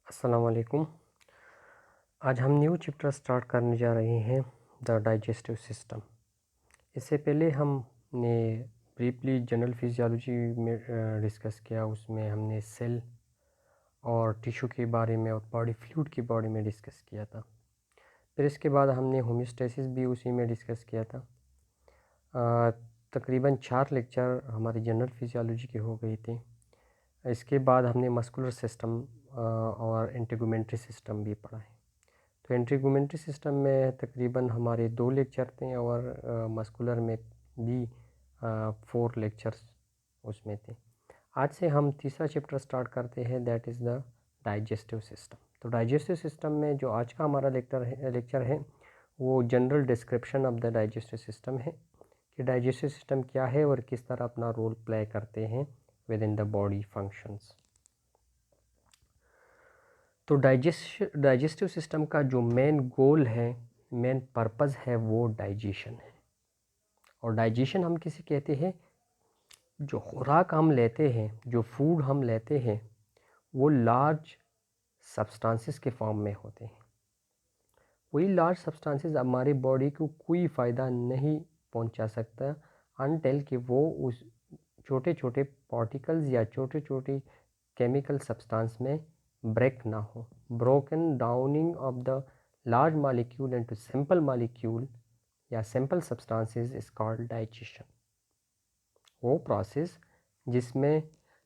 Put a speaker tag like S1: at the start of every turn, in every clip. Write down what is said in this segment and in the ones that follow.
S1: अस्सलाम वालेकुम। आज हम न्यू चैप्टर स्टार्ट करने जा रहे हैं, द डाइजेस्टिव सिस्टम। इससे पहले हमने ब्रीफली जनरल फिजियोलॉजी में डिस्कस किया। उसमें हमने सेल और टिश्यू के बारे में और बॉडी फ्लूइड के बारे में डिस्कस किया था। फिर इसके बाद हमने होम्योस्टेसिस भी उसी में डिस्कस किया था। तकरीबन 4 लेक्चर हमारी जनरल फिजियोलॉजी के हो गए थे। इसके बाद हमने मस्कुलर सिस्टम और इंटीगुमेंट्री सिस्टम भी पढ़ा है। तो इंटीगुमेंट्री सिस्टम में तकरीबन हमारे 2 लेक्चर थे और मस्कुलर में भी 4 लेक्चर्स उसमें थे। आज से हम तीसरा चैप्टर स्टार्ट करते हैं, that is the digestive system. तो डाइजेस्टिव सिस्टम में जो आज का हमारा लेक्चर है वो general description of the digestive system है कि डाइजेस्टिव सिस्टम क्या है और किस तरह अपना रोल प्ले करते हैं with in the body functions. तो डाइजेस्टिव सिस्टम का जो मेन गोल है, मेन पर्पस है, वो डाइजेशन है। और डाइजेशन हम किसे कहते हैं? जो खुराक हम लेते हैं, जो फूड हम लेते हैं, वो लार्ज सब्सटेंसेस के फॉर्म में होते हैं। वही लार्ज सब्सटेंसेस हमारी बॉडी को कोई फ़ायदा नहीं पहुंचा सकता अनटिल कि वो उस छोटे छोटे पार्टिकल्स या छोटे छोटे केमिकल सब्सटेंस में ब्रेक ना हो। Broken downing of the large molecule into simple molecule या simple substances is called digestion. वो प्रोसेस जिसमें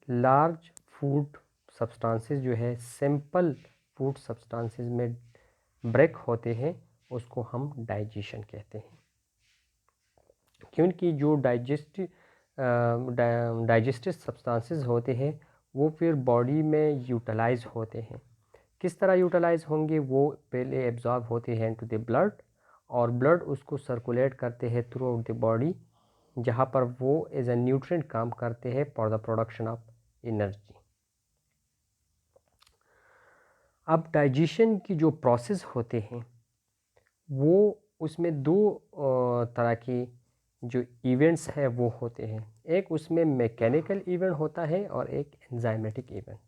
S1: लार्ज फूड सब्सटेंसेस जो है सिंपल फूड सब्सटेंसेस में ब्रेक होते हैं, उसको हम डाइजेशन कहते हैं। क्योंकि जो डाइजेस्टिव सब्सटेंसेस होते हैं वो फिर बॉडी में यूटिलाइज होते हैं। किस तरह यूटिलाइज होंगे? वो पहले एब्जॉर्ब होते हैं इनटू द ब्लड और ब्लड उसको सर्कुलेट करते हैं थ्रू आउट द बॉडी, जहाँ पर वो एज ए न्यूट्रिएंट काम करते हैं for the production of energy. अब डाइजेशन की जो प्रोसेस होते हैं वो उसमें 2 तरह की जो इवेंट्स है वो होते हैं। एक उसमें मैकेनिकल इवेंट होता है और एक एंजाइमेटिक इवेंट।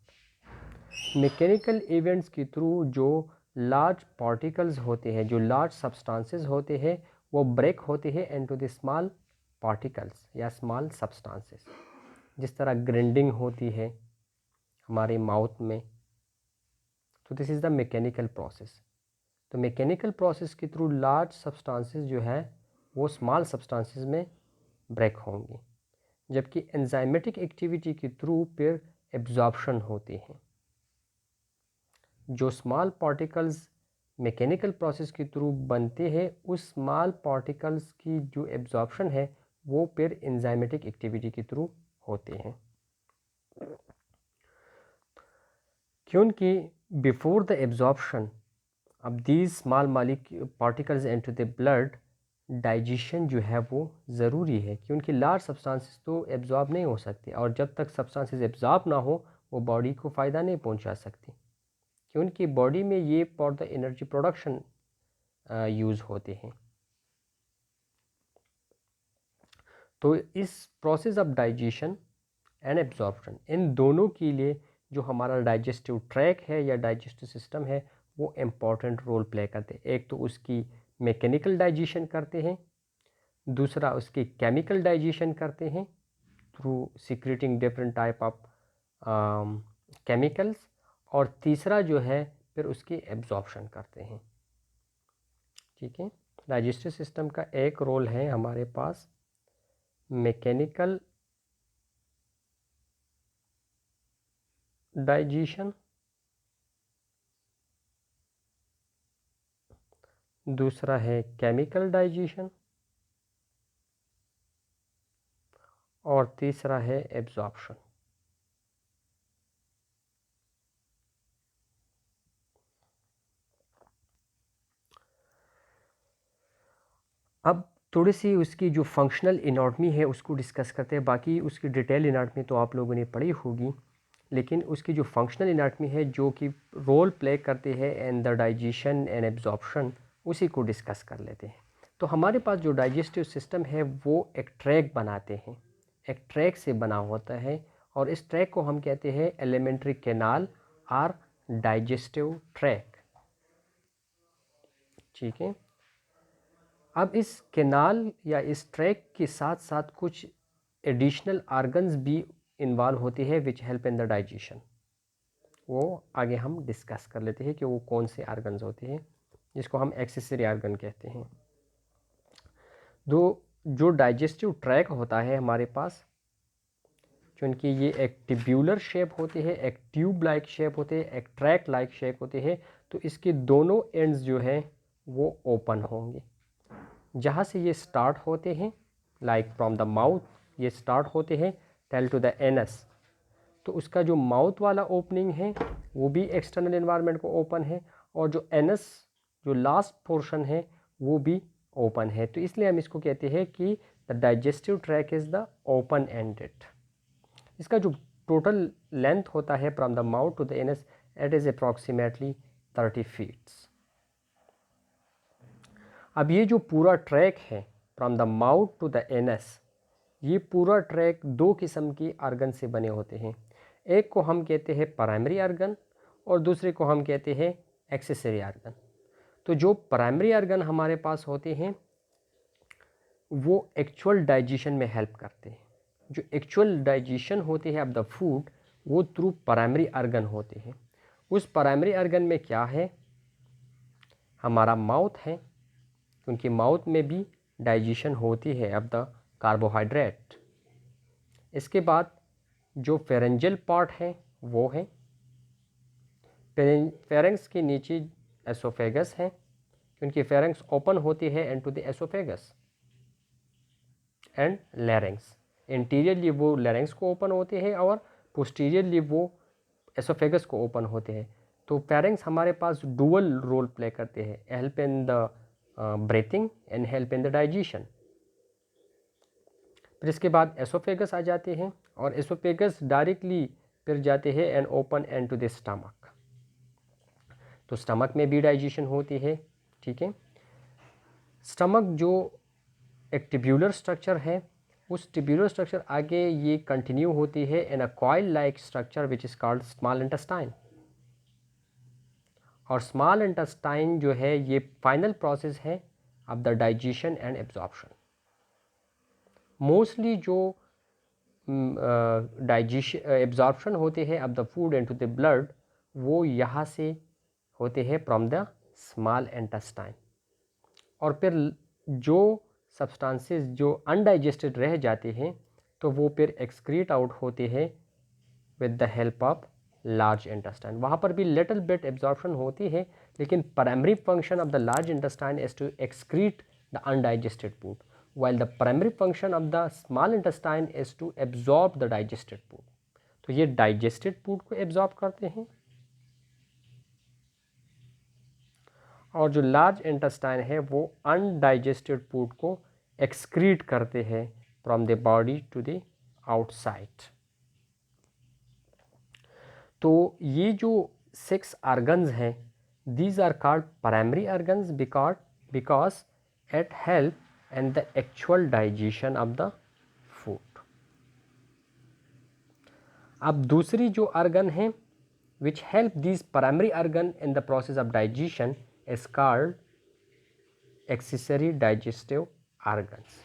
S1: मैकेनिकल इवेंट्स के थ्रू जो लार्ज पार्टिकल्स होते हैं, जो लार्ज सब्सटेंसेस होते हैं, वो ब्रेक होते हैं इनटू द स्मॉल पार्टिकल्स या स्मॉल सब्सटेंसेस। जिस तरह ग्राइंडिंग होती है हमारे माउथ में, तो this is the mechanical process. तो मैकेनिकल प्रोसेस के थ्रू लार्ज सब्सटेंसेस जो है वो स्मॉल सब्सटेंसेस में ब्रेक होंगे, जबकि एंजाइमेटिक एक्टिविटी के थ्रू फिर एब्जॉर्प्शन होती है। जो स्मॉल पार्टिकल्स मैकेनिकल प्रोसेस के थ्रू बनते हैं, उस स्मॉल पार्टिकल्स की जो एब्जॉर्प्शन है वो फिर एंजाइमेटिक एक्टिविटी के थ्रू होते हैं। क्योंकि बिफोर द एब्जॉर्प्शन अब these small particles into the blood, digestion जो है वो ज़रूरी है, क्योंकि लार्ज सब्सटेंसेस तो एब्जॉर्ब नहीं हो सकते और जब तक सब्सटेंसेस एब्जॉर्ब ना हो वो बॉडी को फ़ायदा नहीं पहुंचा सकती, क्योंकि बॉडी में ये for the energy production use होते हैं। तो इस process of digestion and absorption, इन दोनों के लिए जो हमारा डाइजेस्टिव ट्रैक है या डाइजेस्टिव सिस्टम है वो इम्पॉर्टेंट रोल प्ले करते हैं। एक तो उसकी मैकेनिकल डाइजेशन करते हैं, दूसरा उसकी केमिकल डाइजेशन करते हैं through secreting different type of chemicals, और तीसरा जो है फिर उसकी एब्जॉर्प्शन करते हैं। ठीक है, डाइजेस्टिव सिस्टम का एक रोल है हमारे पास मैकेनिकल डाइजेशन, दूसरा है केमिकल डाइजेशन और तीसरा है एब्जॉर्प्शन। अब थोड़ी सी उसकी जो फंक्शनल एनाटॉमी है उसको डिस्कस करते हैं। बाकी उसकी डिटेल एनाटॉमी तो आप लोगों ने पढ़ी होगी, लेकिन उसकी जो फंक्शनल एनाटॉमी है जो कि रोल प्ले करते हैं in the digestion and absorption, उसी को डिस्कस कर लेते हैं। तो हमारे पास जो डाइजेस्टिव सिस्टम है वो एक ट्रैक बनाते हैं, एक ट्रैक से बना होता है, और इस ट्रैक को हम कहते हैं एलिमेंट्री कैनाल और डाइजेस्टिव ट्रैक। ठीक है, अब इस कैनाल या इस ट्रैक के साथ साथ कुछ एडिशनल ऑर्गन्स भी इन्वॉल्व होते हैं which help in the digestion. वो आगे हम डिस्कस कर लेते हैं कि वो कौन से ऑर्गन्स होते हैं, जिसको हम एक्सेसरी ऑर्गन कहते हैं। जो डाइजेस्टिव ट्रैक होता है हमारे पास, क्योंकि ये एक ट्यूब्यूलर शेप होते हैं, एक ट्यूब लाइक शेप होते हैं, एक ट्रैक लाइक शेप होते हैं, तो इसके दोनों एंड्स जो हैं वो ओपन होंगे। जहाँ से ये स्टार्ट होते हैं, लाइक फ्रॉम द माउथ ये स्टार्ट होते हैं टेल टू द एनस, तो उसका जो माउथ वाला ओपनिंग है वो भी एक्सटर्नल एनवायरनमेंट को ओपन है, और जो एनस जो लास्ट पोर्शन है वो भी ओपन है। तो इसलिए हम इसको कहते हैं कि the digestive tract is the open ended. इसका जो टोटल लेंथ होता है from the mouth to the anus, it is approximately 30 feets. अब ये जो पूरा ट्रैक है from the mouth to the anus, ये पूरा ट्रैक दो किस्म की आर्गन से बने होते हैं। एक को हम कहते हैं प्राइमरी आर्गन और दूसरे को हम कहते हैं एक्सेसरी आर्गन। तो जो प्राइमरी आर्गन हमारे पास होते हैं वो एक्चुअल डाइजेशन में हेल्प करते हैं। जो एक्चुअल डाइजेशन होते हैं ऑफ द फूड वो थ्रू प्राइमरी आर्गन होते हैं। उस प्राइमरी आर्गन में क्या है, हमारा माउथ है, क्योंकि माउथ में भी डाइजेशन होती है ऑफ द कार्बोहाइड्रेट। इसके बाद जो फेरेंजियल पार्ट है वो है, फेरेंक्स के नीचे एसोफेगस है, क्योंकि फेरेंक्स ओपन होती है and to the oesophagus and larynx. Anteriorly वो लैरिंग्स को ओपन होते हैं और पोस्टीरियरली वो एसोफेगस को ओपन होते हैं। तो फेरेंक्स हमारे पास डुअल रोल प्ले करते हैं, help in the breathing and help in the digestion. फिर इसके बाद एसोफेगस आ जाते हैं और एसोफेगस डायरेक्टली फिर जाते हैं and open and to the stomach. तो स्टमक में भी डाइजेशन होती है। ठीक है, स्टमक जो एक ट्यूब्यूलर स्ट्रक्चर है, उस ट्यूब्यूलर स्ट्रक्चर आगे ये कंटिन्यू होती है in a coil like structure which is called small intestine. और स्मॉल इंटेस्टाइन जो है ये फाइनल प्रोसेस है of the digestion and absorption. Mostly जो डाइजेशन एब्जॉर्प्शन होते हैं of the food into the blood वो यहाँ से होते हैं फ्रॉम द स्मॉल इंटेस्टाइन। और फिर जो सब्सटेंसेस जो अनडाइजेस्टेड रह जाते हैं तो वो फिर एक्सक्रीट आउट होते हैं with the help of large intestine. वहाँ पर भी लिटिल बिट एब्जॉर्प्शन होती है, लेकिन primary function of the large intestine is to excrete the undigested food, while the primary function of the small intestine is to absorb the digested food। तो ये digested food को absorb करते हैं, और जो large intestine है वो undigested food को excrete करते हैं from the body to the outside। तो ये जो 6 organs हैं, these are called primary organs because it help and the actual digestion of the food। अब दूसरी जो organ है which help these primary organ in the process of digestion is called accessory digestive organs।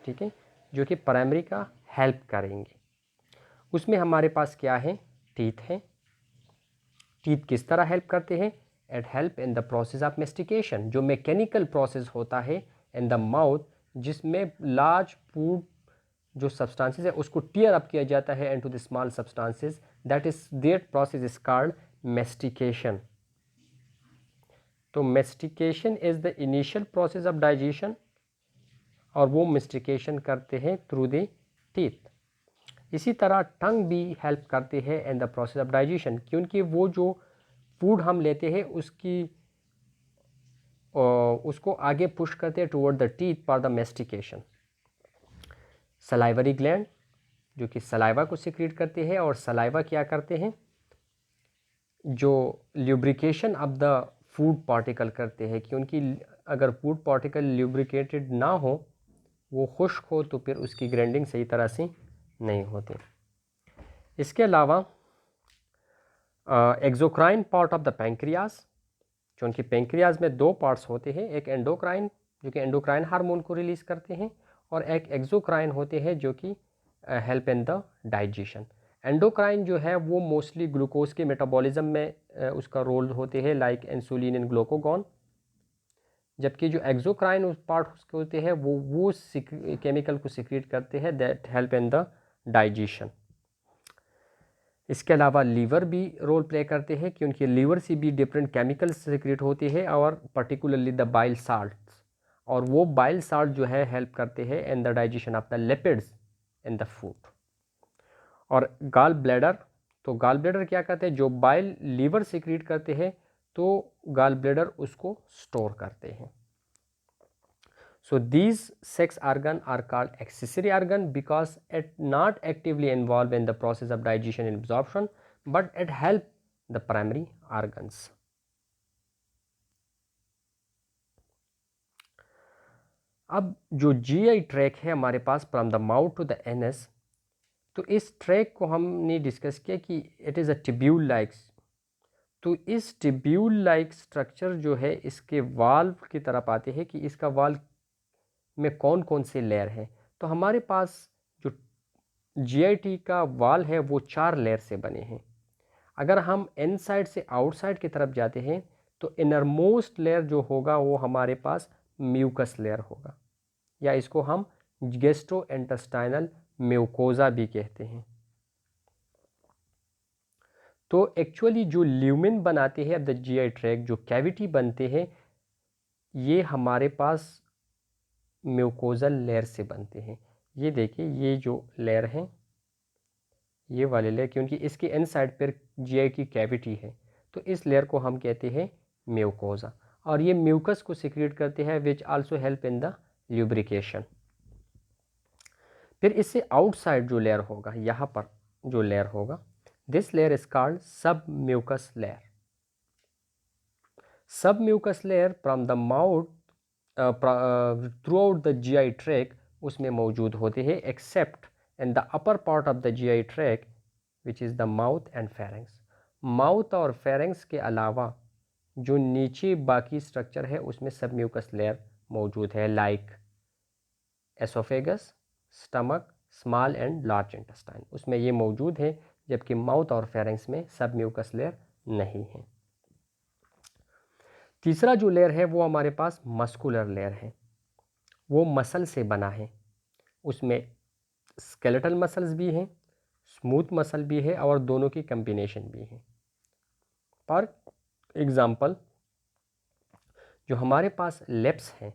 S1: ठीक है, जो कि primary का help करेंगे। उसमें हमारे पास क्या है, टीथ है। टीथ किस तरह हेल्प करते हैं, it help in the process of mastication, जो मैकेनिकल प्रोसेस होता है इन द माउथ, जिसमें लार्ज फूड जो सब्सटेंसेस है उसको टीयर अप किया जाता है into the small substances, that is there process is called mastication. तो mastication is the initial process of digestion, और वो मेस्टिकेशन करते हैं थ्रू द टीथ। इसी तरह टंग भी हेल्प करते हैं इन द प्रोसेस ऑफ डाइजेशन, क्योंकि वो जो फूड हम लेते हैं उसको आगे पुश करते हैं toward the teeth for the mastication. Salivary gland जो कि सलाइवा को सिक्रीट करते हैं, और सलाइवा क्या करते हैं, जो lubrication of the food particle करते हैं, क्योंकि अगर फूड पार्टिकल ल्यूब्रिकेटेड ना हो, वो खुश्क हो, तो फिर उसकी ग्राइंडिंग सही तरह से नहीं होती। इसके अलावा exocrine part of the pancreas, क्योंकि पैंक्रियाज में दो पार्ट्स होते हैं, एक एंडोक्राइन जो कि एंडोक्राइन हार्मोन को रिलीज करते हैं, और एक एक्सोक्राइन होते हैं जो कि help in the digestion. Endocrine जो है वो मोस्टली ग्लूकोज के मेटाबॉलिज्म में उसका रोल होते हैं, लाइक इंसुलिन एंड ग्लूकागॉन, जबकि जो एक्सोक्राइन उस पार्ट उसके होते हैं वो केमिकल को सिक्रीट करते हैं that help in the digestion. इसके अलावा लीवर भी रोल प्ले करते हैं, क्योंकि लीवर से भी डिफरेंट केमिकल्स सिक्रेट होते हैं, और पर्टिकुलरली द बाइल साल्ट्स, और वो बाइल साल्ट जो है हेल्प करते हैं in the digestion of the lipids in the food. और गाल ब्लैडर, तो गाल ब्लैडर क्या करते हैं, जो बाइल लीवर सिक्रेट करते हैं तो गाल ब्लैडर उसको स्टोर करते हैं। So these 6 organs are called accessory organ because it not actively involved in the process of digestion and absorption, but it help the primary organs. अब जो GI tract है हमारे पास from the mouth to the anus, तो इस tract को हमने discuss किया कि it is a tubule like. तो इस ट्यूब्यूल लाइक स्ट्रक्चर जो है इसके वाल्व की तरफ आते हैं कि इसका वाल्व में कौन कौन से लेयर हैं। तो हमारे पास जो GIT का वाल है वो 4 लेयर से बने हैं। अगर हम इनसाइड से आउटसाइड की तरफ जाते हैं तो इनरमोस्ट लेयर जो होगा वो हमारे पास म्यूकस लेयर होगा, या इसको हम गैस्ट्रोइंटेस्टाइनल म्यूकोजा भी कहते हैं। तो एक्चुअली जो ल्यूमिन बनाते हैं अब द GI ट्रैक, जो कैविटी बनते हैं, ये हमारे पास म्यूकोजल लेयर से बनते हैं। ये देखिए, ये जो लेयर हैं, ये वाले लेयर, क्योंकि इसके इनसाइड पर GI की कैविटी है, तो इस लेयर को हम कहते हैं म्यूकोजा, और ये म्यूकस को सिक्रेट करते हैं which also help in the lubrication. फिर इससे आउटसाइड जो लेयर होगा, यहाँ पर जो लेयर होगा, this layer is called sub mucus layer. Sub mucus layer from the mouth through out the GI track उसमें मौजूद होते हैं, except in the upper part of the GI track which is the mouth and pharynx. Mouth और pharynx के अलावा जो नीचे बाकी स्ट्रक्चर है उसमें सब म्यूकस लेयर मौजूद है, like oesophagus, stomach, small and large intestine, उसमें ये मौजूद है, जबकि माउथ और फेरेंक्स में सब म्यूकस लेयर नहीं है। तीसरा जो लेयर है वो हमारे पास मस्कुलर लेयर है, वो मसल से बना है, उसमें स्केलेटल मसल्स भी हैं, स्मूथ मसल भी है, और दोनों की कम्बिनेशन भी है। फॉर एग्ज़ाम्पल, जो हमारे पास लेप्स हैं,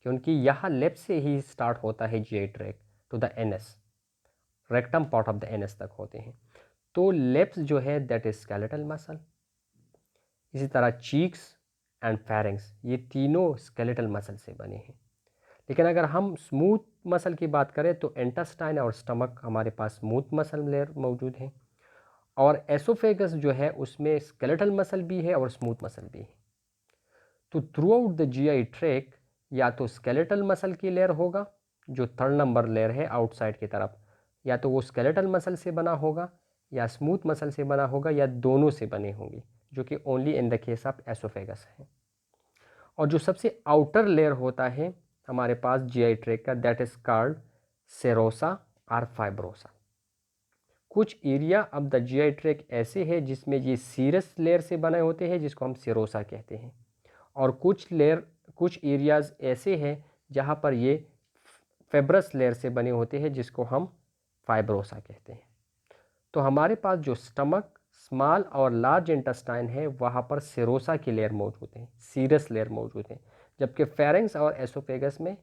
S1: क्योंकि यहाँ लेप्स से ही स्टार्ट होता है GI track to the anus, rectum part of the anus तक होते हैं, तो लेप्स जो है दैट इज स्केलेटल मसल। इसी तरह चीक्स एंड फेरेंक्स, ये तीनों स्केलेटल मसल से बने हैं। लेकिन अगर हम स्मूथ मसल की बात करें तो इंटेस्टाइन और स्टमक हमारे पास स्मूथ मसल लेयर मौजूद है, और एसोफेगस जो है उसमें स्केलेटल मसल भी है और स्मूथ मसल भी है। तो through out the GI track या तो स्केलेटल मसल की लेयर होगा जो 3rd नंबर लेयर है आउटसाइड की तरफ, या तो वो स्केलेटल मसल से बना होगा या स्मूथ मसल से बना होगा या दोनों से बने होंगे, जो कि only in the case of oesophagus है। और जो सबसे आउटर लेयर होता है हमारे पास GI ट्रैक का, दैट इज कॉल्ड सेरोसा और फाइब्रोसा। कुछ area of the GI track ऐसे है जिसमें ये सीरस लेयर से बने होते हैं, जिसको हम सेरोसा कहते हैं, और कुछ एरियाज़ ऐसे हैं जहाँ पर ये फेब्रस लेयर से बने होते हैं, जिसको हम फाइब्रोसा कहते हैं। तो हमारे पास जो स्टमक, स्मॉल और लार्ज इंटेस्टाइन है वहाँ पर सेरोसा की लेयर मौजूद है, सीरस लेयर मौजूद है, जबकि फेरेंक्स और एसोफेगस में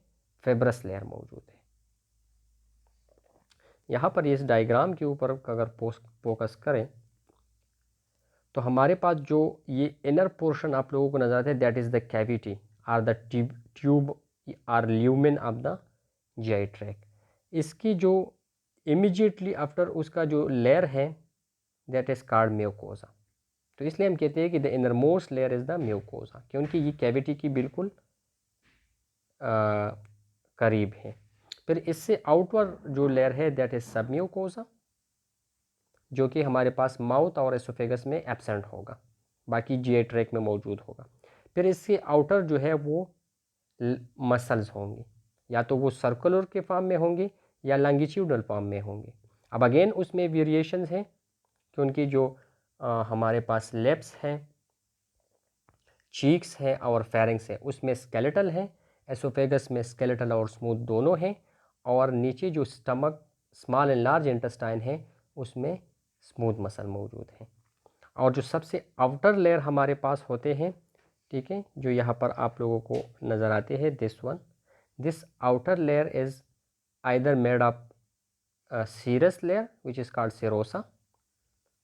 S1: फेब्रस लेयर मौजूद है। यहाँ पर इस डायग्राम के ऊपर अगर फोकस करें तो हमारे पास जो ये इनर पोर्शन आप लोगों को नजर आता है, that is the cavity or the tube or lumen of the GI track. इसकी जो इमीडिएटली आफ्टर उसका जो लेयर है दैट इज कॉल्ड म्यूकोजा। तो इसलिए हम कहते हैं कि the inner most layer is the mucosa, क्योंकि ये कैविटी की बिल्कुल करीब है। फिर इससे आउटवर्ड जो लेयर है दैट इज सब म्यूकोजा, जो कि हमारे पास माउथ और एसोफेगस में एब्सेंट होगा, बाकी जीआई ट्रैक में मौजूद होगा। फिर इसके आउटर जो है वो मसल्स होंगी, या तो वो सर्कुलर के फॉर्म में होंगे या लॉन्गिट्यूडल फॉर्म में होंगे। अब अगेन उसमें वेरिएशंस हैं कि उनकी जो हमारे पास लिप्स हैं, चीक्स हैं और फेरिंग्स हैं, उसमें स्केलेटल हैं। एसोफेगस में स्केलेटल और स्मूथ दोनों हैं, और नीचे जो stomach, small and large intestine है, उसमें स्मूथ मसल मौजूद हैं। और जो सबसे आउटर लेयर हमारे पास होते हैं, ठीक है, जो यहाँ पर आप लोगों को नज़र आते हैं, this one, this outer layer is either made of serous layer which is called serosa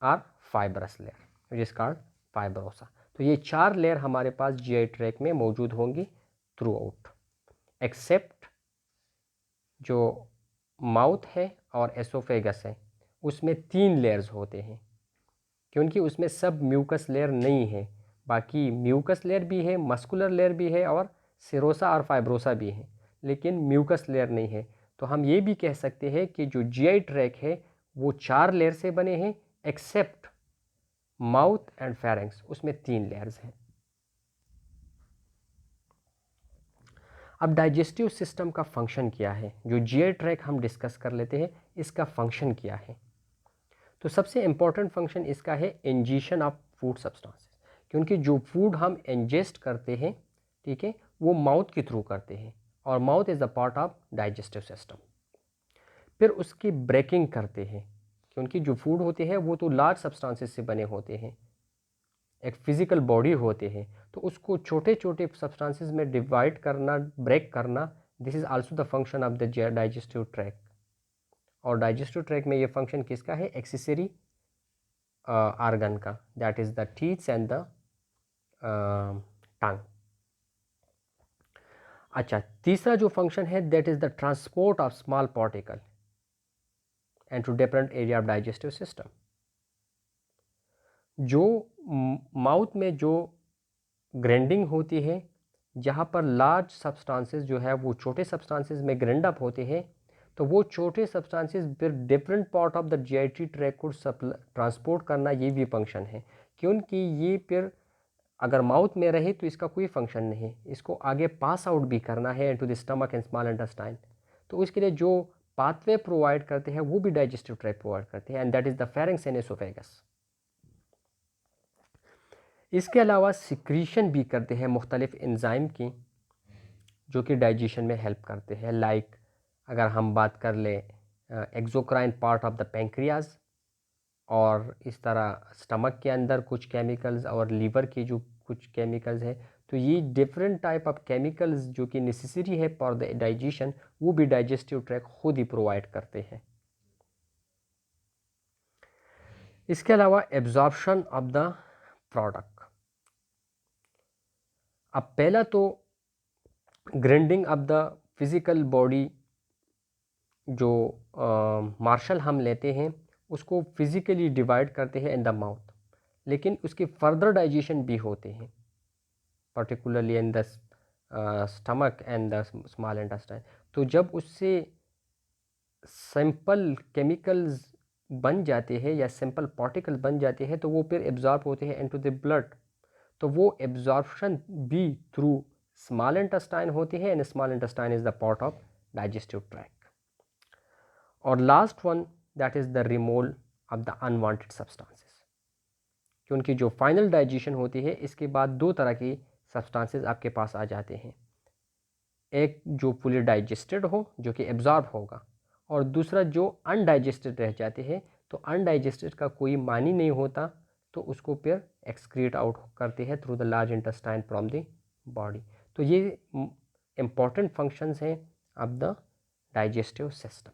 S1: और fibrous layer which is called fibrosa। तो ये 4 लेयर हमारे पास जीआई ट्रैक में मौजूद होंगी थ्रू आउट, एक्सेप्ट जो माउथ है और एसोफेगस है, उसमें 3 लेयर्स होते हैं, क्योंकि उसमें सब म्यूकस लेयर नहीं है। बाकी म्यूकस लेयर भी है, मस्कुलर लेयर भी है और सेरोसा और फाइब्रोसा भी है, लेकिन म्यूकस लेयर नहीं है। तो हम ये भी कह सकते हैं कि जो जीआई ट्रैक है वो 4 लेयर से बने हैं, एक्सेप्ट माउथ एंड फेरिंग्स, उसमें 3 लेयर्स हैं। अब डाइजेस्टिव सिस्टम का फंक्शन क्या है, जो जीआई ट्रैक हम डिस्कस कर लेते हैं, इसका फंक्शन क्या है। तो सबसे इम्पॉर्टेंट फंक्शन इसका है इंजेशन ऑफ फूड सब्सटेंसेस, क्योंकि जो फूड हम इंजेस्ट करते हैं, ठीक है, वो माउथ के थ्रू करते हैं, और mouth is the part of digestive system. फिर उसकी ब्रेकिंग करते हैं, क्योंकि जो फूड होते हैं वो तो लार्ज सब्सटेंसेस से बने होते हैं, एक फिजिकल बॉडी होते हैं, तो उसको छोटे छोटे सब्सटेंसेस में डिवाइड करना, ब्रेक करना, this is also the function of the digestive track. और डाइजेस्टिव ट्रैक में ये फंक्शन किसका है, एक्सेसरी आर्गन का, that is the teeths and the tongue. अच्छा, तीसरा जो फंक्शन है that is the transport of small particle and to different area of digestive system. जो माउथ में जो ग्राइंडिंग होती है, जहाँ पर लार्ज सब्सटेंसेस जो है वो छोटे सब्सटेंसेस में ग्राइंड अप होते हैं, तो वो छोटे सब्सटेंसेस फिर different part of the GIT track को ट्रांसपोर्ट करना, ये भी फंक्शन है, क्योंकि ये फिर अगर माउथ में रहे तो इसका कोई फंक्शन नहीं है, इसको आगे पास आउट भी करना है into the stomach and small intestine. तो इसके लिए जो पाथवे प्रोवाइड करते हैं वो भी डाइजेस्टिव ट्रैक प्रोवाइड करते हैं, and that is the pharynx and oesophagus. इसके अलावा सिक्रीशन भी करते हैं मुख्तलिफ एंजाइम की, जो कि डाइजेशन में हेल्प करते हैं। लाइक अगर हम बात कर लें exocrine part of the pancreas, और इस तरह स्टमक के अंदर कुछ केमिकल्स और लीवर के जो कुछ केमिकल्स हैं, तो ये डिफरेंट टाइप ऑफ केमिकल्स जो कि नेसेसरी है फॉर द डाइजेशन, वो भी डाइजेस्टिव ट्रैक खुद ही प्रोवाइड करते हैं। इसके अलावा एब्जॉर्प्शन ऑफ द प्रोडक्ट। अब पहला तो grinding of the physical body, जो मार्शल हम लेते हैं उसको फिज़िकली डिवाइड करते हैं इन द माउथ, लेकिन उसके फर्दर डाइजेशन भी होते हैं, particularly in the stomach and the small intestine. तो जब उससे सिंपल केमिकल्स बन जाते हैं या सिंपल पार्टिकल बन जाते हैं, तो वो फिर एब्जॉर्ब होते हैं इनटू द ब्लड। तो वो एब्जॉर्प्शन भी थ्रू स्मॉल इंटेस्टाइन होती है, and small intestine is the part of digestive track. और last one that is the removal of the unwanted substances, क्योंकि जो फाइनल डाइजेशन होती है इसके बाद 2 तरह की सब्सटेंसेस आपके पास आ जाते हैं, एक जो फुली डाइजेस्टेड हो जो कि एब्जॉर्ब होगा, और दूसरा जो अनडाइजेस्टेड रह जाते हैं। तो अनडाइजेस्टेड का कोई मानी नहीं होता, तो उसको फिर एक्सक्रीट आउट करते हैं through the large intestine from the body. तो ये इम्पॉर्टेंट फंक्शंस हैं ऑफ द डाइजेस्टिव सिस्टम।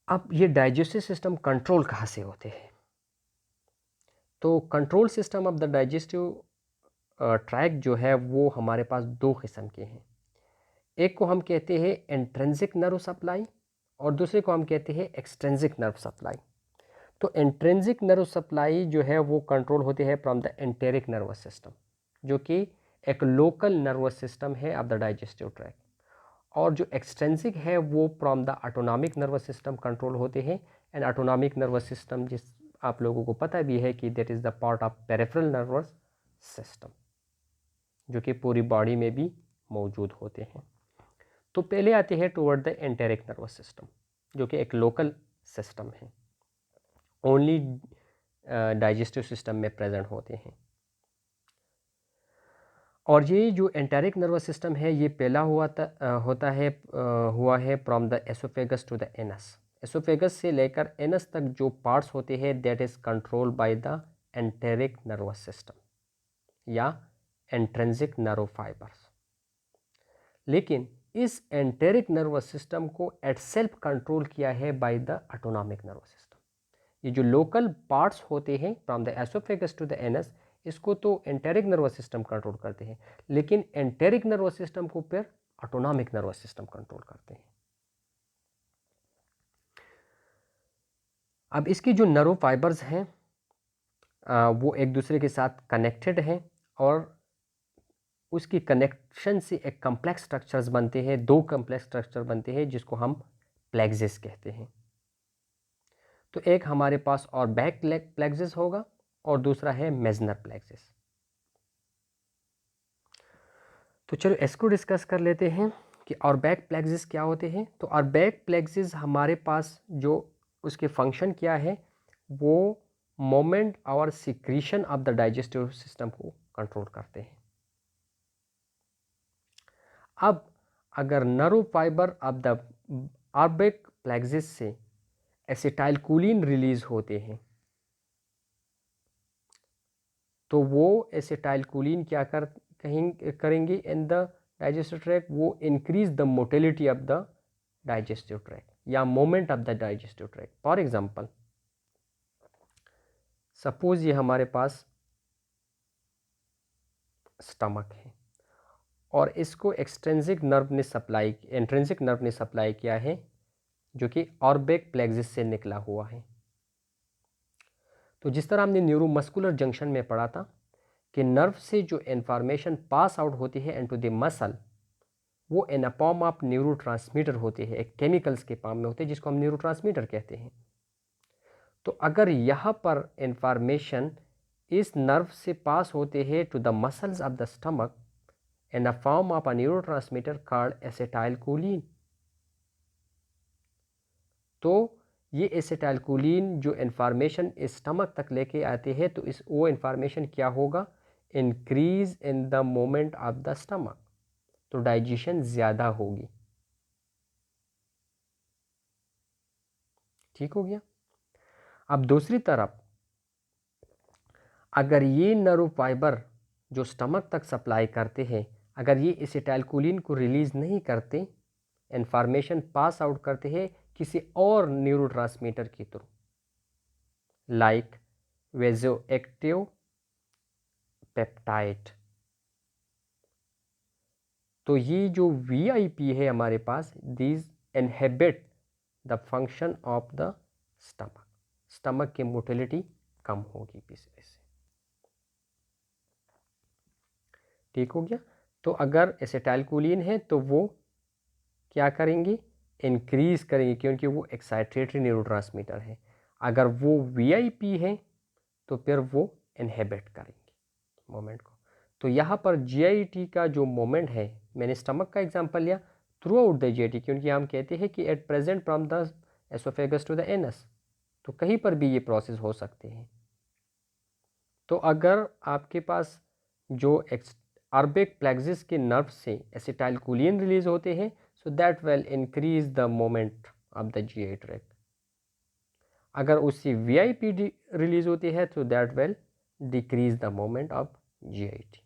S1: अब ये डाइजेस्टिव सिस्टम कंट्रोल कहाँ से होते हैं, तो control system of the digestive track जो है वो हमारे पास 2 किस्म के हैं। एक को हम कहते हैं इंट्रिंसिक नर्व सप्लाई, और दूसरे को हम कहते हैं एक्सट्रिंसिक नर्व सप्लाई। तो इंट्रिंसिक नर्व सप्लाई जो है वो कंट्रोल होते हैं from the enteric nervous system, जो कि एक लोकल नर्वस सिस्टम है ऑफ द डाइजेस्टिव ट्रैक। और जो एक्सट्रेंसिक है वो from the autonomic nervous system control होते हैं। एंड ऑटोनॉमिक नर्वस सिस्टम जिस आप लोगों को पता भी है कि that is the part of peripheral nervous system, जो कि पूरी बॉडी में भी मौजूद होते हैं। तो पहले आते हैं toward the enteric nervous system, जो कि एक लोकल सिस्टम है, ओनली डाइजेस्टिव सिस्टम में प्रेजेंट होते हैं। और ये जो एंटेरिक नर्वस सिस्टम है ये पहला हुआ है from the esophagus to the anus. Esophagus से लेकर एनस तक जो पार्ट्स होते हैं that is controlled by the enteric nervous system या एंट्रेंसिक नर्व फाइबर्स। लेकिन इस एंटेरिक नर्वस सिस्टम को एट सेल्फ कंट्रोल किया है by the autonomic nervous system. ये जो लोकल पार्ट्स होते हैं from the esophagus to the anus, इसको तो एंटेरिक नर्वस सिस्टम कंट्रोल करते हैं, लेकिन एंटेरिक नर्वस सिस्टम को फिर ऑटोनॉमिक नर्वस सिस्टम कंट्रोल करते हैं। अब इसकी जो नर्व फाइबर्स हैं वो एक दूसरे के साथ कनेक्टेड हैं और उसकी कनेक्शन से एक कम्प्लेक्स स्ट्रक्चर्स बनते हैं, दो कम्प्लेक्स स्ट्रक्चर बनते हैं जिसको हम प्लेक्सिस कहते हैं। तो एक हमारे पास और बैक प्लेक्सिस होगा और दूसरा है मेजनर प्लेक्सिस। तो चलो इसको डिस्कस कर लेते हैं कि और बैक प्लेक्सिस क्या होते हैं। तो और बैक प्लेक्सिस हमारे पास जो उसके फंक्शन क्या है, वो मोमेंट और secretion of the digestive system को कंट्रोल करते हैं। अब अगर nerve fibre of the Auerbach plexus से एसिटाइलकोलिन रिलीज होते हैं तो वो एसिटाइलकोलिन क्या करेंगे इन द डाइजेस्टिव ट्रैक, वो increase the motility of the digestive tract या movement of the digestive tract. For example suppose ये हमारे पास स्टमक है और इसको एंट्रेंसिक नर्व ने सप्लाई किया है जो कि ऑर्बिक प्लेक्सिस से निकला हुआ है। तो जिस तरह हमने न्यूरोमस्कुलर जंक्शन में पढ़ा था कि नर्व से जो इन्फॉर्मेशन पास आउट होती है इनटू द मसल, वो इन अ फॉर्म ऑफ न्यूरोट्रांसमीटर होते हैं, एक केमिकल्स के फॉर्म में होते हैं जिसको हम न्यूरोट्रांसमीटर कहते हैं। तो अगर यहाँ पर इन्फॉर्मेशन इस नर्व से पास होते हैं to the muscles of the stomach in a form of a neurotransmitter called acetylcholine, तो ये एसिटाइलकोलिन जो इन्फॉर्मेशन इस स्टमक तक लेके आते हैं तो वो इन्फॉर्मेशन क्या होगा, increase in the moment of the stomach, तो डाइजेशन ज़्यादा होगी। ठीक हो गया। अब दूसरी तरफ अगर ये नर्व फाइबर जो स्टमक तक सप्लाई करते हैं, अगर ये एसिटाइलकोलिन को रिलीज़ नहीं करते, इन्फॉर्मेशन पास आउट करते हैं किसी और न्यूरोट्रांसमीटर के थ्रू लाइक वेजोएक्टिव पेप्टाइड, तो ये जो वीआईपी है हमारे पास, these inhibit the function of the stomach की मोटिलिटी कम होगी इससे। ठीक हो गया। तो अगर एसिटाइलकोलिन है तो वो क्या करेंगे, इंक्रीज करेंगे क्योंकि वो एक्साइटेटरी न्यूरोट्रांसमीटर है। अगर वो वीआईपी है तो फिर वो इनहिबिट करेंगे मोमेंट को। तो यहाँ पर जीआईटी का जो मोमेंट है, मैंने स्टमक का एग्जांपल लिया, थ्रू आउट द जीआईटी, क्योंकि हम कहते हैं कि at present from the esophagus to the anus, तो कहीं पर भी ये प्रोसेस हो सकते हैं। तो अगर आपके पास जो ऑर्बिक प्लेक्सिस के नर्व से एसिटाइलकोलिन रिलीज होते हैं, so that will increase the moment of the GI track. अगर उससे वीआईपी रिलीज होती है तो that will decrease the moment of GIT.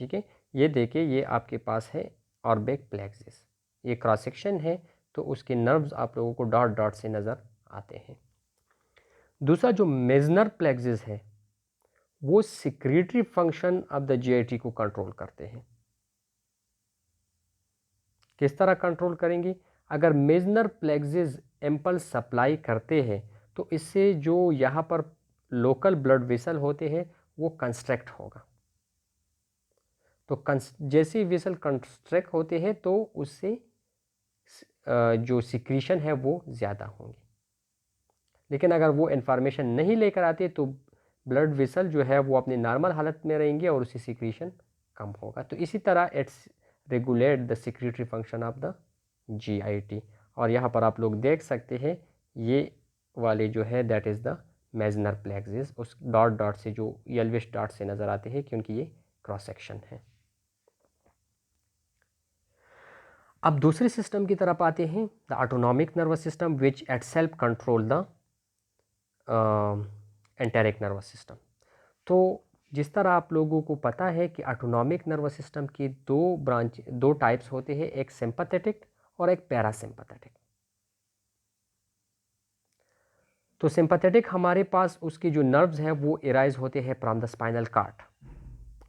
S1: ठीक है, ये देखिए ये आपके पास है ऑर्बिक प्लेक्सिस, ये क्रॉस सेक्शन है, तो उसके नर्व्स आप लोगों को डॉट डॉट से नज़र आते हैं। दूसरा जो मेजनर प्लेक्सिस है वो secretory function of the GIT को कंट्रोल करते हैं। किस तरह कंट्रोल करेंगे, अगर मेजनर प्लेक्सिस इम्पल्स सप्लाई करते हैं तो इससे जो यहाँ पर लोकल ब्लड वेसल होते हैं वो कंस्ट्रक्ट होगा। तो जैसे ही वेसल कंस्ट्रक्ट होते हैं तो उससे जो सिक्रीशन है वो ज़्यादा होंगे। लेकिन अगर वो इन्फॉर्मेशन नहीं लेकर आते तो ब्लड वेसल जो है वो अपनी नॉर्मल हालत में रहेंगे और उससे सिक्रीशन कम होगा। तो इसी तरह it's regulate the secretory function of the GIT। और यहाँ पर आप लोग देख सकते हैं ये वाले जो है दैट इज़ द मेजनर प्लेक्सिस, उस डॉट डॉट से जो येल्विश डॉट से नज़र आते हैं क्योंकि ये क्रॉस सेक्शन है। अब दूसरे सिस्टम की तरफ आते हैं, the autonomic nervous system which eight self control the enteric nervous system. तो जिस तरह आप लोगों को पता है कि ऑटोनॉमिक नर्वस सिस्टम की दो टाइप्स होते हैं, एक सिंपैथेटिक और एक पैरासिम्पैथेटिक। तो सिंपैथेटिक हमारे पास उसके जो नर्व्स हैं वो एराइज होते हैं फ्रॉम द स्पाइनल कॉर्ड,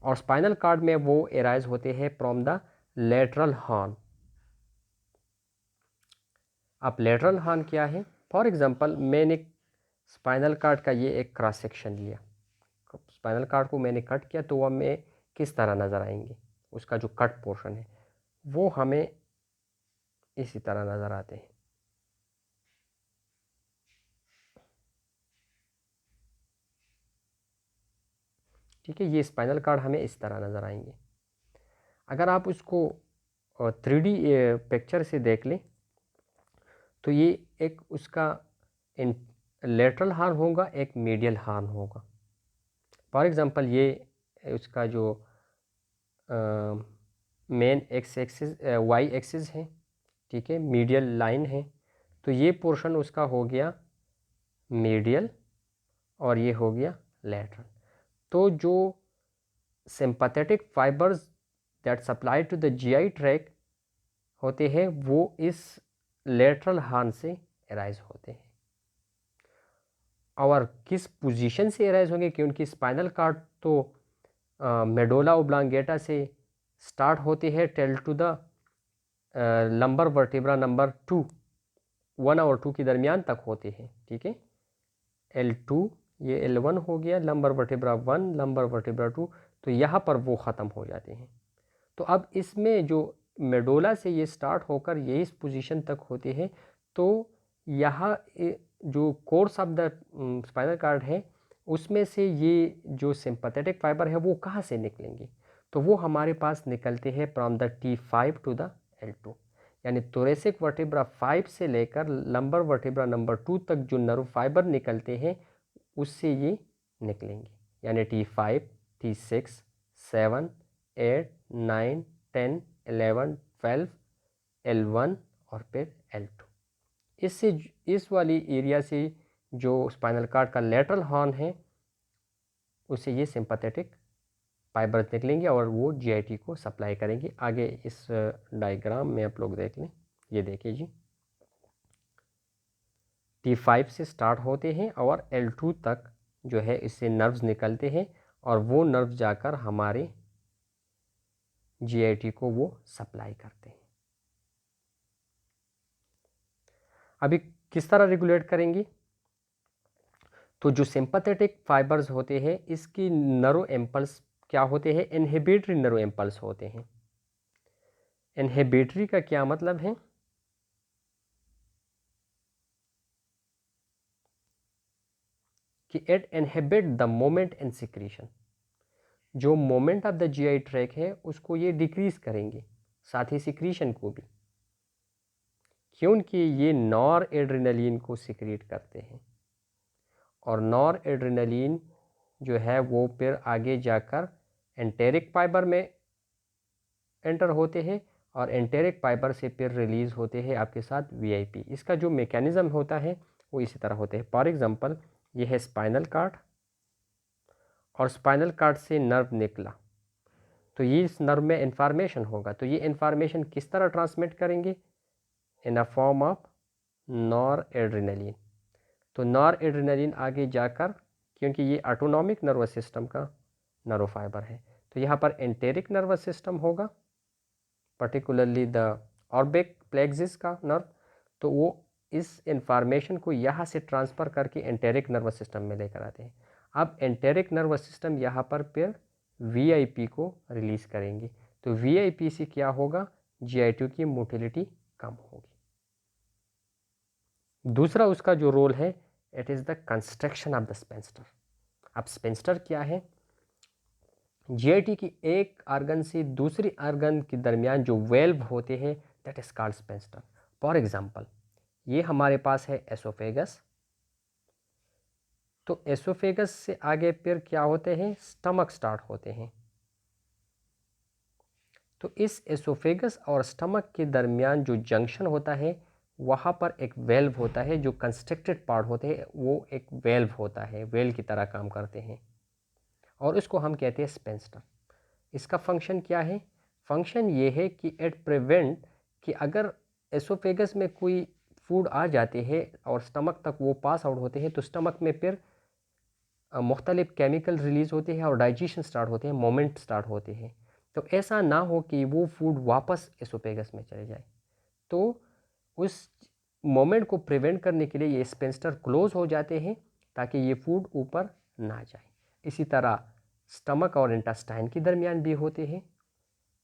S1: और स्पाइनल कॉर्ड में वो एराइज होते हैं फ्रॉम द लेटरल हॉर्न। अब लेटरल हॉर्न क्या है? फॉर एग्जांपल मैंने स्पाइनल कॉर्ड का ये एक क्रॉस सेक्शन लिया, स्पाइनल कॉर्ड को मैंने कट किया तो वह हमें किस तरह नज़र आएंगे, उसका जो कट पोर्शन है वो हमें इसी तरह नज़र आते हैं। ठीक है, ये स्पाइनल कॉर्ड हमें इस तरह नज़र आएंगे। अगर आप उसको 3D पिक्चर से देख लें तो ये एक उसका लेटरल हॉर्न होगा, एक मीडियल हॉर्न होगा। फॉर एग्जांपल ये उसका जो main X axis Y axis है, ठीक है, मीडियल लाइन है, तो ये पोर्शन उसका हो गया मीडियल और ये हो गया लेटरल। तो जो sympathetic fibers that supply to the GI track होते हैं वो इस लेटरल हॉर्न से एराइज होते हैं। और किस पोजीशन से एराइज होंगे, क्योंकि स्पाइनल कॉर्ड तो मेडोला ओब्लांगेटा से स्टार्ट होते हैं till to the lumbar vertebra number 2, 1 और 2 के दरमियान तक होते हैं। ठीक है, L2 ये L1 हो गया, लंबर वर्टिब्रा 1, लंबर वर्टिब्रा 2, तो यहाँ पर वो ख़त्म हो जाते हैं। तो अब इसमें जो मेडोला से ये स्टार्ट होकर ये इस पोजीशन तक होते हैं, तो यहाँ जो course of the spinal cord है उसमें से ये जो सिंपैथेटिक फाइबर है वो कहाँ से निकलेंगे, तो वो हमारे पास निकलते हैं from the T5 to the L2, यानी थोरेसिक वर्टिब्रा 5 से लेकर लंबर वर्टिब्रा नंबर 2 तक जो नर्व फाइबर निकलते हैं उससे ये निकलेंगे, यानी T5, T6, 7, 8, 9, 10, 11, 12, L1 और फिर L2। इससे इस वाली एरिया से जो स्पाइनल कॉर्ड का लेटरल हॉर्न है उससे ये सिंपैथेटिक फाइबर्स निकलेंगे और वो GIT को सप्लाई करेंगे। आगे इस डायग्राम में आप लोग देख लें, ये देखिए जी, T5 से स्टार्ट होते हैं और L2 तक जो है इससे नर्व्स निकलते हैं और वो नर्व्स जाकर हमारे GIT को वो सप्लाई करते हैं। अभी किस तरह रेगुलेट करेंगे, तो जो सिंपैथेटिक फाइबर्स होते हैं इसकी नर्व इम्पल्स क्या होते हैं, इनहिबिटरी नर्व इम्पल्स होते हैं। इनहिबिटरी का क्या मतलब है, कि it inhibit the moment in secretion, जो moment of the GI tract है उसको ये डिक्रीज करेंगे, साथ ही सिक्रीशन को भी, क्योंकि ये नॉर एड्रेनलिन को सिक्रीट करते हैं और नॉर एड्रेनलिन जो है वो फिर आगे जाकर एंटेरिक फाइबर में एंटर होते हैं और एंटेरिक फाइबर से फिर रिलीज होते हैं आपके साथ VIP। इसका जो मैकेनिज्म होता है वो इसी तरह होते हैं। फॉर एग्जांपल ये है स्पाइनल कॉर्ड और स्पाइनल कॉर्ड से नर्व निकला, तो ये इस नर्व में इंफॉर्मेशन होगा, तो ये इंफॉर्मेशन किस तरह ट्रांसमिट करेंगे, in a form of noradrenaline. तो नॉर एड्रेनलिन आगे जाकर, क्योंकि ये ऑटोनॉमिक नर्वस सिस्टम का नर्व फाइबर है, तो यहाँ पर एंटेरिक नर्वस सिस्टम होगा, पर्टिकुलरली द ऑर्बिक प्लेक्सिस का नर्व, तो वो इस इंफॉर्मेशन को यहाँ से ट्रांसफ़र करके एंटेरिक नर्वस सिस्टम में लेकर आते हैं। अब एंटेरिक नर्वस सिस्टम यहाँ पर फिर VIP को रिलीज़ करेंगे। तो VIP से क्या होगा, GI2 की मोटिलिटी कम होगी। दूसरा उसका जो रोल है, it is the construction of the sphincter. अब स्पेंस्टर क्या है, GI2 की एक आर्गन से दूसरी आर्गन के दरमियान जो वेल्व होते हैं that is called sphincter. For example, ये हमारे पास है एसोफेगस, तो एसोफेगस से आगे फिर क्या होते हैं, स्टमक स्टार्ट होते हैं। तो इस एसोफेगस और स्टमक के दरमियान जो जंक्शन होता है वहाँ पर एक वेल्व होता है, जो कंस्ट्रक्टेड पार्ट होते हैं वो एक वेल्व होता है, वेल की तरह काम करते हैं और उसको हम कहते हैं स्पेंस्टर। इसका फंक्शन क्या है, फंक्शन ये है कि इट प्रिवेंट कि अगर एसोफेगस में कोई फूड आ जाते हैं और स्टमक तक वो पास आउट होते हैं तो स्टमक में फिर मुख्तलिफ केमिकल रिलीज़ होते हैं और डाइजेशन स्टार्ट होते हैं, मोमेंट स्टार्ट होते हैं। तो ऐसा ना हो कि वो फूड वापस एसोफेगस में चले जाए, तो उस मोमेंट को प्रिवेंट करने के लिए ये स्पेंस्टर क्लोज हो जाते हैं ताकि ये फूड ऊपर ना जाए। इसी तरह स्टमक और इंटेस्टाइन के दरमियान भी होते हैं,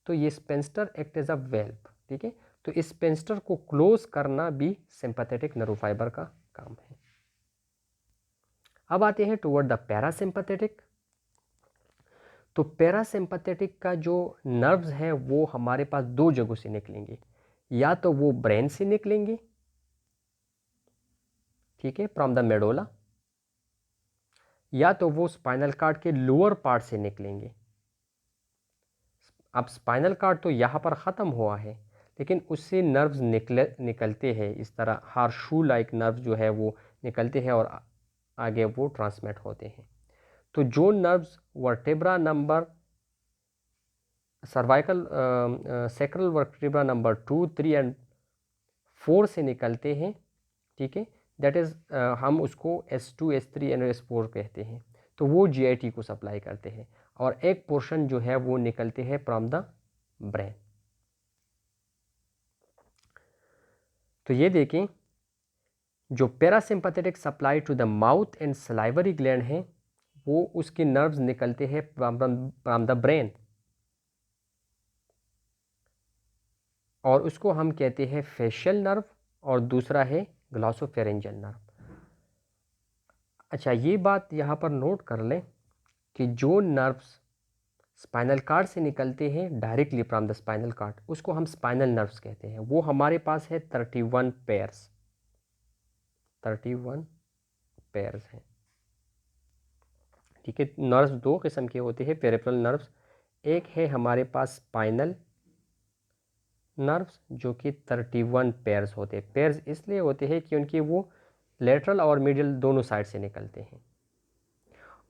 S1: तो ये स्पेंस्टर एक्ट एज अ वेल्व, ठीक है। तो इस स्पेंस्टर को क्लोज करना भी सिंपैथेटिक नर्व फाइबर का काम है। अब आते हैं टुवर्ड द पैरासिम्पैथेटिक। तो पैरासिम्पैथेटिक का जो नर्व्स हैं वो हमारे पास दो जगहों से निकलेंगे, या तो वो ब्रेन से निकलेंगे, ठीक है, फ्रॉम द मेडोला, या तो वो स्पाइनल कार्ड के लोअर पार्ट से निकलेंगे। अब स्पाइनल कार्ड तो यहाँ पर ख़त्म हुआ है, लेकिन उससे नर्व्स निकलते हैं, इस तरह हार्शू लाइक नर्व जो है वो निकलते हैं और आगे वो ट्रांसमिट होते हैं। तो जो nerves vertebra number cervical sacral vertebra number 2, 3 and 4 से निकलते हैं, ठीक है, दैट इज़ हम उसको S2, S3 एंड S4 कहते हैं। तो वो GI2 को सप्लाई करते हैं और एक पोर्शन जो है वो निकलते हैं फ्रॉम द ब्रेन। तो ये देखें, जो parasympathetic supply to the mouth and salivary gland है वो उसके नर्व्स निकलते हैं फ्रॉम द ब्रेन और उसको हम कहते हैं फेशियल नर्व और दूसरा है ग्लॉसोफेरेंजियल नर्व। अच्छा, ये बात यहाँ पर नोट कर लें कि जो नर्व्स स्पाइनल कार्ड से निकलते हैं directly from the spinal cord उसको हम स्पाइनल नर्व्स कहते हैं। वो हमारे पास है 31 पेयर्स, 31 पेयर्स हैं, ठीक है। नर्व्स दो किस्म के होते हैं पेरिफेरल नर्व्स, एक है हमारे पास स्पाइनल नर्व्स जो कि 31 पेयर्स होते हैं। पेयर्स इसलिए होते हैं कि उनके वो लेटरल और मीडियल दोनों साइड से निकलते हैं।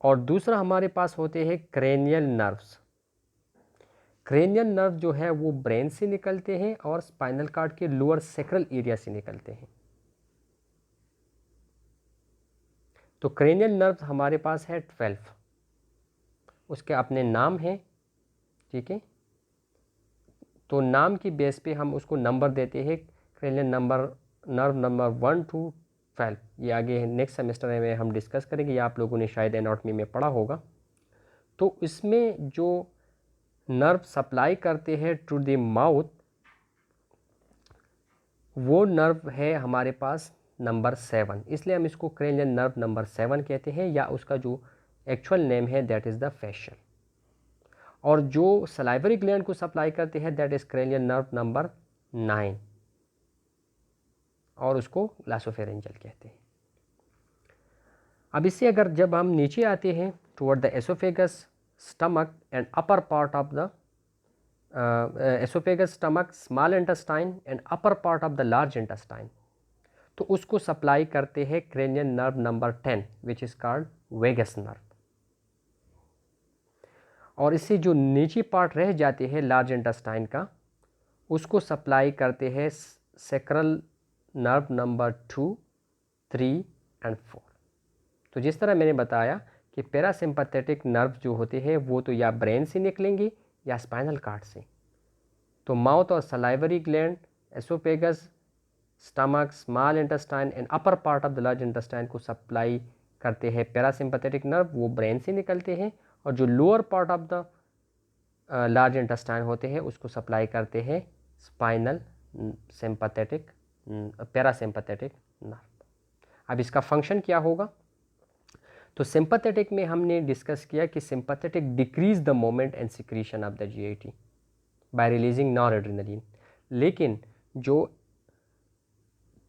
S1: और दूसरा हमारे पास होते हैं क्रेनियल नर्व्स। क्रेनियल नर्व जो है वो ब्रेन से निकलते हैं और स्पाइनल कार्ड के लोअर सैक्रल एरिया से निकलते हैं। तो क्रेनियल नर्व हमारे पास है 12, उसके अपने नाम हैं, ठीक है। तो नाम की बेस पे हम उसको नंबर देते हैं, क्रेनियल नर्व नंबर 1 to 12। ये आगे नेक्स्ट सेमेस्टर में हम डिस्कस करेंगे, या आप लोगों ने शायद एनाटॉमी में पढ़ा होगा। तो इसमें जो नर्व सप्लाई करते हैं टू द माउथ वो नर्व है हमारे पास नंबर 7, इसलिए हम इसको क्रेनियल नर्व नंबर 7 कहते हैं, या उसका जो एक्चुअल नेम है दैट इज़ द फेशियल। और जो सलाइवरी ग्लैंड को सप्लाई करते हैं that is cranial nerve number 9 और उसको ग्लॉसोफेरेंजियल कहते हैं। अब इससे अगर जब हम नीचे आते हैं toward the esophagus, stomach and upper part of the esophagus, stomach, small intestine and upper part of the large intestine, तो उसको सप्लाई करते हैं cranial nerve number 10 which is called vagus nerve. और इससे जो नीचे पार्ट रह जाते हैं लार्ज इंटेस्टाइन का उसको सप्लाई करते हैं सैक्रल नर्व नंबर 2, 3 एंड 4। तो जिस तरह मैंने बताया कि पैरासिम्पैथेटिक नर्व जो होते हैं वो तो या ब्रेन से निकलेंगे या स्पाइनल कार्ड से। तो माउथ और salivary gland, oesophagus, stomach, small intestine and upper part of the large intestine को सप्लाई करते हैं पैरासिम्पैथेटिक नर्व, वो ब्रेन से निकलते हैं। और जो lower part of the large intestine होते हैं उसको सप्लाई करते हैं स्पाइनल सिंपैथेटिक पैरासिम्पैथेटिक नर्व। अब इसका फंक्शन क्या होगा? तो सिंपैथेटिक में हमने डिस्कस किया कि sympathetic decrease the moment and secretion of the GIT by releasing noradrenaline, लेकिन जो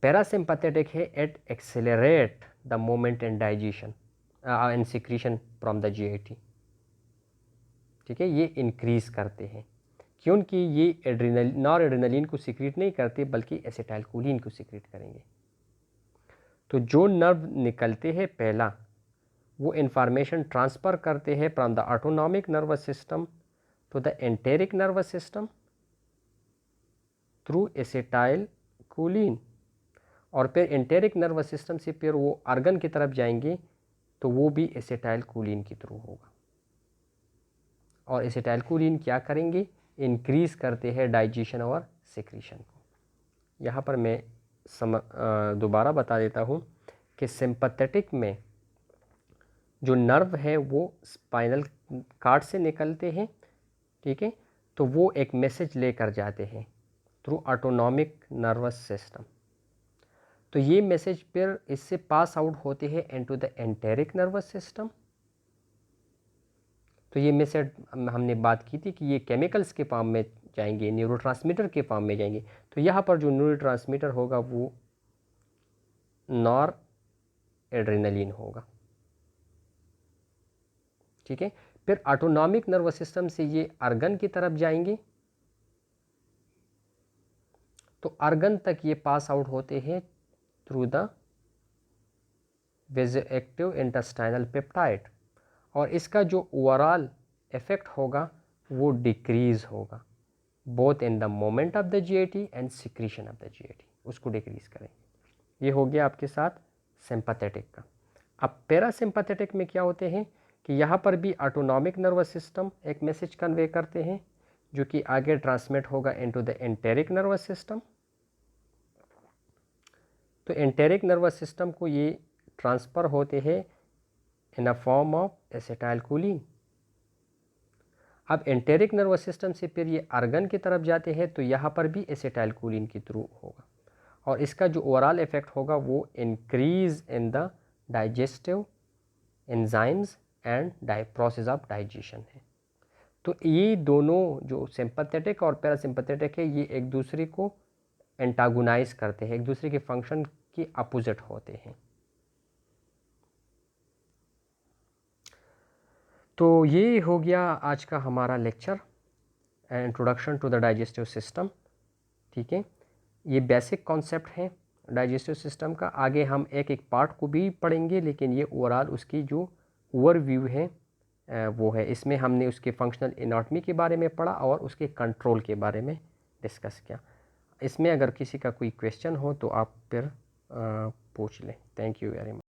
S1: पैरासिम्पैथेटिक है it accelerate the moment and digestion and secretion from the GIT. ठीक है, ये इंक्रीज करते हैं क्योंकि ये नॉरएड्रेनालिन को सिक्रीट नहीं करते बल्कि एसिटाइलकोलिन को सिक्रीट करेंगे। तो जो नर्व निकलते हैं पहला वो इंफॉर्मेशन ट्रांसफ़र करते हैं from the autonomic nervous system to the enteric nervous system through acetylcholine, और फिर एंटेरिक नर्वस सिस्टम से फिर वो ऑर्गन की तरफ जाएंगे तो वो भी एसिटाइलकोलिन के थ्रू होगा। और एसिटाइलकोलिन क्या करेंगे? इंक्रीज़ करते हैं डाइजेशन और सिक्रीशन को। यहाँ पर मैं दोबारा बता देता हूँ कि सिंपैथेटिक में जो नर्व है वो स्पाइनल कार्ड से निकलते हैं, ठीक है, तो वो एक मैसेज लेकर जाते हैं थ्रू ऑटोनॉमिक नर्वस सिस्टम। तो ये मैसेज फिर इससे पास आउट होते हैं into the enteric nervous system. तो ये मैसेज हमने बात की थी कि ये केमिकल्स के फॉर्म में जाएंगे, न्यूरोट्रांसमीटर के फॉर्म में जाएंगे। तो यहाँ पर जो न्यूरोट्रांसमीटर होगा वो नॉरएड्रेनालिन होगा। ठीक है, फिर ऑटोनॉमिक नर्वस सिस्टम से ये ऑर्गन की तरफ जाएंगे तो ऑर्गन तक ये पास आउट होते हैं through the vasoactive intestinal peptide, और इसका जो ओवरऑल इफेक्ट होगा वो डिक्रीज़ होगा both in the moment of the GIT and secretion of the GIT, उसको डिक्रीज़ करेंगे। ये हो गया आपके साथ सिंपैथेटिक का। अब पैरासिम्पैथेटिक में क्या होते हैं कि यहाँ पर भी ऑटोनॉमिक नर्वस सिस्टम एक मैसेज कन्वे करते हैं जो कि आगे ट्रांसमिट होगा into the enteric nervous system. तो एंटेरिक नर्वस सिस्टम को ये ट्रांसफ़र होते हैं इन अ फॉर्म ऑफ एसिटाइलकोलिन। अब एंटेरिक नर्वस सिस्टम से फिर ये ऑर्गन की तरफ जाते हैं तो यहाँ पर भी एसिटाइलकोलिन के थ्रू होगा, और इसका जो ओवरऑल इफेक्ट होगा वो increase in the digestive enzymes and process of digestion है। तो ये दोनों जो सिंपैथेटिक और पैरासिम्पैथेटिक है ये एक दूसरे को एंटागोनाइज करते हैं, एक दूसरे के फंक्शन के अपोजिट होते हैं। तो ये हो गया आज का हमारा lecture, introduction to the digestive system. ठीक है, ये बेसिक कॉन्सेप्ट है डाइजेस्टिव सिस्टम का। आगे हम एक एक पार्ट को भी पढ़ेंगे, लेकिन ये ओवरऑल उसकी जो ओवरव्यू है वो है। इसमें हमने उसके फंक्शनल एनाटॉमी के बारे में पढ़ा और उसके कंट्रोल के बारे में डिस्कस किया। इसमें अगर किसी का कोई क्वेश्चन हो तो आप फिर पूछ लें। Thank you very much.